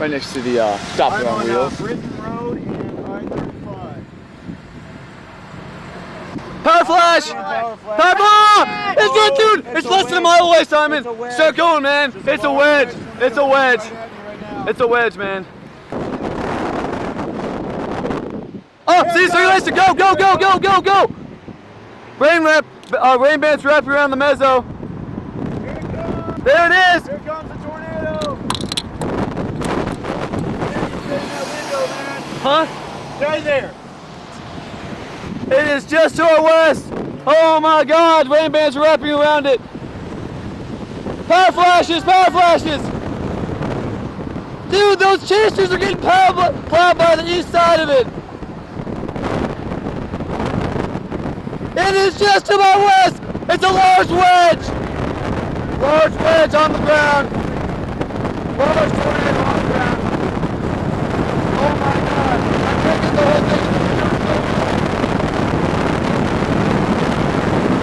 right next to the stop I'm on on wheels. Britton Road and I-35. Power flash! Power flash. Power flash! It's that dude! It's It's a less than a wedge. mile away, Simon! It's a wedge. Start going, man! Just It's a long wedge! coming It's a wedge! right at me right now. It's a wedge, man. Oh, see, so you guys to go, go, go, go, go, go! Rain bands wrapping around the mezzo. Here it comes. There it is! Here comes the tornado. Stay in that window, man. Huh? Stay there. It is just to our west. Oh my God, rain bands are wrapping around it. Power flashes, power flashes. Dude, those chasers are getting plowed by the east side of it. It is just to my west. It's a large wedge. Large wedge on the ground. Large tornado.